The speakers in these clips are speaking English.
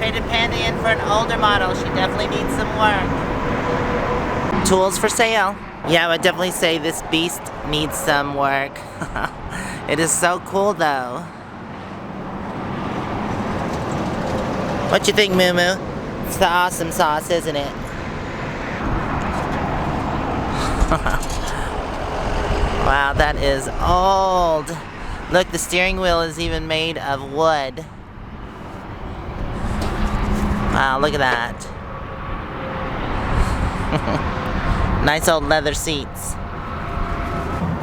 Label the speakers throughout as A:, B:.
A: traded Panda in for an older model. She definitely needs some work. Tools for sale. Yeah, I would definitely say this beast needs some work. It is so cool though. What you think, Moo-moo? It's the awesome sauce, isn't it? Wow, that is old. Look, the steering wheel is even made of wood. Wow, look at that. Nice old leather seats.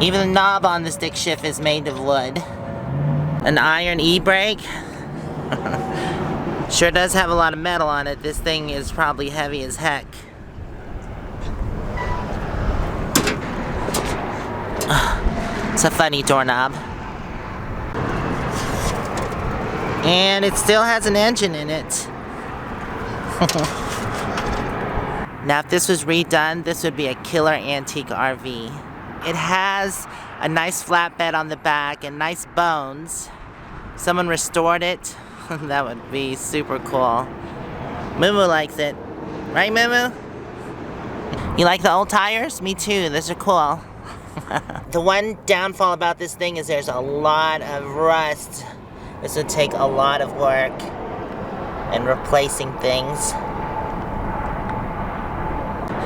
A: Even the knob on the stick shift is made of wood. An iron e-brake. Sure does have a lot of metal on it. This thing is probably heavy as heck. It's a funny doorknob. And it still has an engine in it. Now if this was redone, this would be a killer antique RV. It has a nice flatbed on the back and nice bones. Someone restored it. That would be super cool. Moo-moo likes it. Right, Moo-moo? You like the old tires? Me too, those are cool. The one downfall about this thing is there's a lot of rust. This would take a lot of work and replacing things.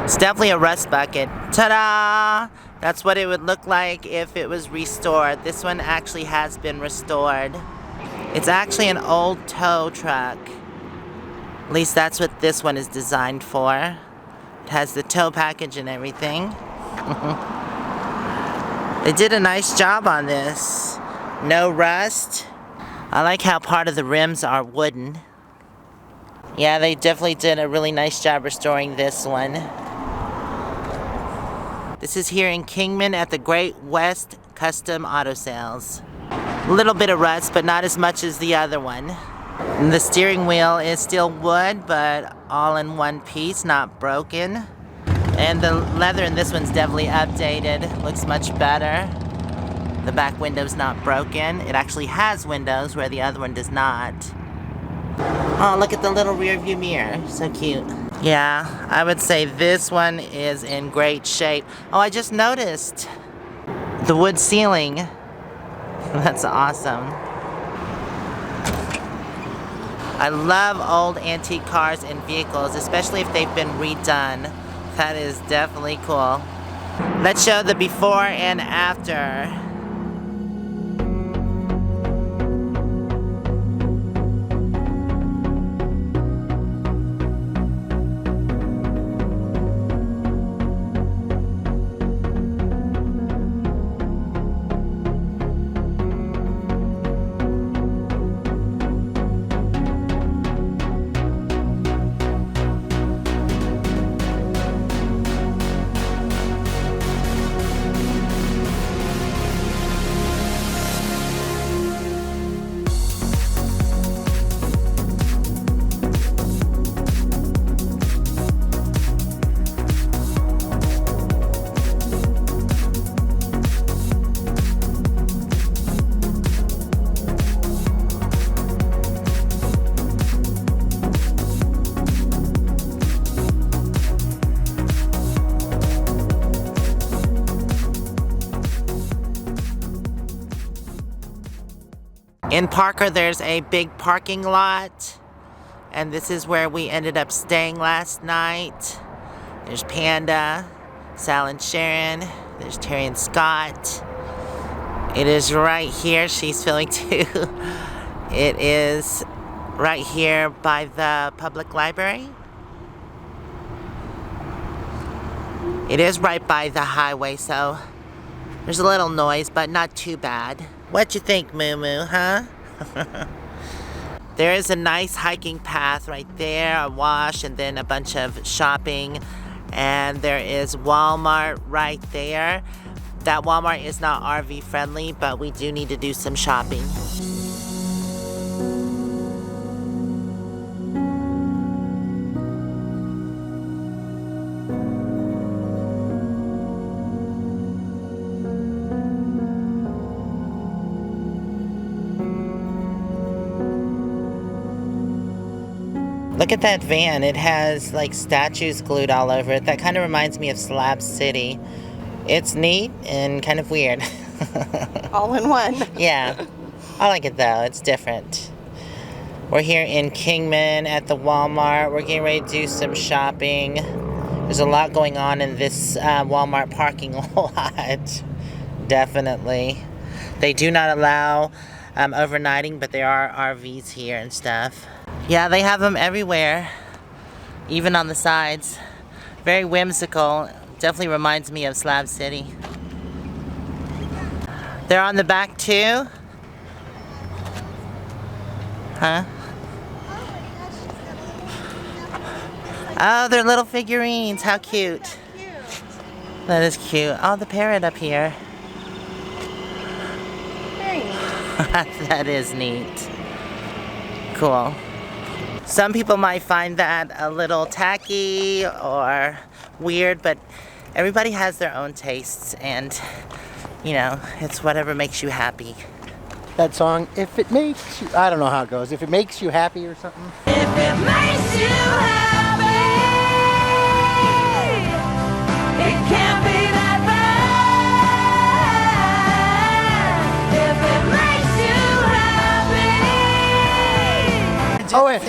A: It's definitely a rust bucket. Ta-da! That's what it would look like if it was restored. This one actually has been restored. It's actually an old tow truck. At least that's what this one is designed for. It has the tow package and everything. They did a nice job on this. No rust. I like how part of the rims are wooden. Yeah, they definitely did a really nice job restoring this one. This is here in Kingman at the Great West Custom Auto Sales. A little bit of rust, but not as much as the other one. And the steering wheel is still wood, but all in one piece, not broken. And the leather in this one's definitely updated. Looks much better. The back window's not broken. It actually has windows where the other one does not. Oh, look at the little rear view mirror. So cute. Yeah, I would say this one is in great shape. Oh, I just noticed the wood ceiling. That's awesome. I love old antique cars and vehicles, especially if they've been redone. That is definitely cool. Let's show the before and after. In Parker, there's a big parking lot, and this is where we ended up staying last night. There's Panda, Sal and Sharon, there's Terry and Scott. It is right here, she's filming too. It is right here by the public library. It is right by the highway, so there's a little noise, but not too bad. What you think, Moo-moo, huh? There is a nice hiking path right there, a wash, and then a bunch of shopping. And there is Walmart right there. That Walmart is not RV friendly, but we do need to do some shopping. Look at that van. It has like statues glued all over it. That kind of reminds me of Slab City. It's neat and kind of weird.
B: All in one.
A: Yeah. I like it though. It's different. We're here in Kingman at the Walmart. We're getting ready to do some shopping. There's a lot going on in this Walmart parking lot. Definitely. They do not allow overnighting, but there are RVs here and stuff. Yeah, they have them everywhere, even on the sides. Very whimsical. Definitely reminds me of Slab City. They're on the back too? Huh? Oh, they're little figurines. How cute. That is cute. Oh, the parrot up here.
B: Very neat.
A: That is neat. Cool. Some people might find that a little tacky or weird, but everybody has their own tastes, and you know, it's whatever makes you happy.
C: That song, if it makes you, I don't know how it goes, if it makes you happy or something.
D: If it makes you happy, it can't be that bad. If it makes you happy.
C: Oh, wait,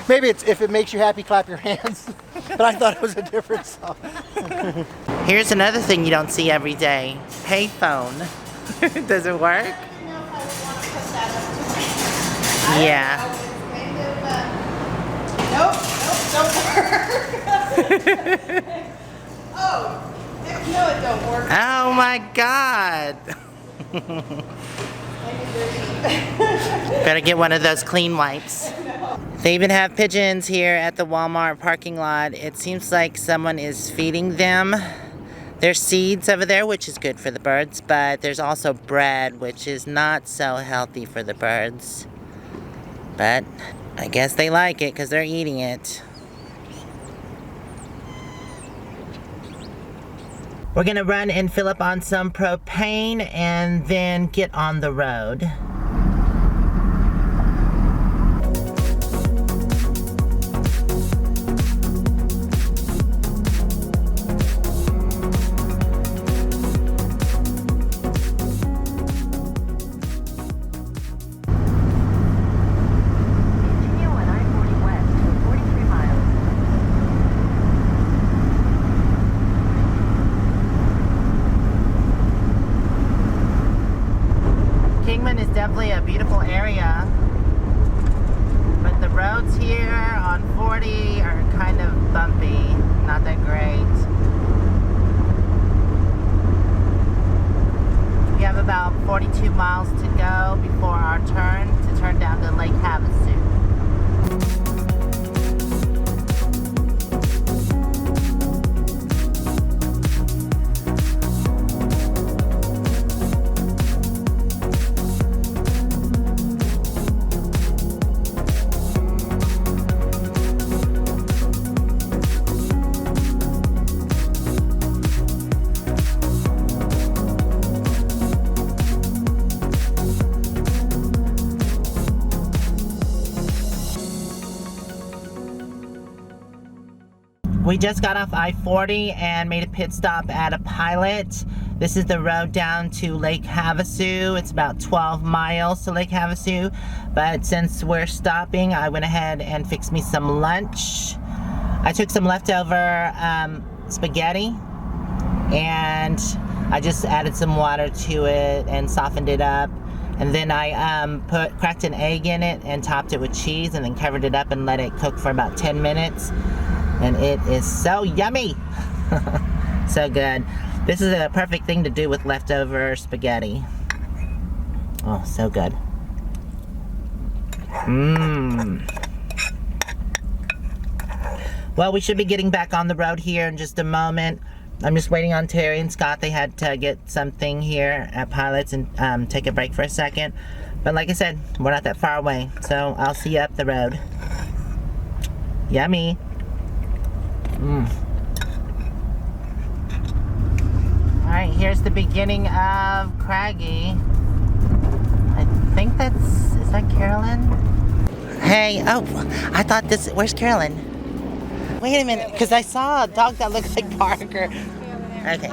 C: maybe it's if it makes you happy, clap your hands. But I thought it was a different song.
A: Here's another thing you don't see every day. Payphone. Does it work? Yeah.
B: Nope, don't work. Oh, no, it don't work.
A: Oh my God. Better get one of those clean wipes. They even have pigeons here at the Walmart parking lot. It seems like someone is feeding them. There's seeds over there, which is good for the birds, but there's also bread, which is not so healthy for the birds. But I guess they like it because they're eating it. We're gonna run and fill up on some propane and then get on the road. Kingman is definitely a beautiful area, but the roads here on 40 are kind of bumpy, not that great. We have about 42 miles to go before our turn to turn down to Lake Havasu. We just got off I-40 and made a pit stop at a Pilot. This is the road down to Lake Havasu. It's about 12 miles to Lake Havasu, but since we're stopping, I went ahead and fixed me some lunch. I took some leftover spaghetti and I just added some water to it and softened it up. And then I cracked an egg in it and topped it with cheese and then covered it up and let it cook for about 10 minutes. And it is so yummy. So good. This is a perfect thing to do with leftover spaghetti. Oh, so good. Mmm. Well, we should be getting back on the road here in just a moment. I'm just waiting on Terry and Scott. They had to get something here at Pilots and take a break for a second. But like I said, we're not that far away. So I'll see you up the road. Yummy. Mmm. Alright, here's the beginning of Craggy. I think is that Carolyn? Hey, oh, I thought this, where's Carolyn? Wait a minute, because I saw a dog that looked like Parker. Okay.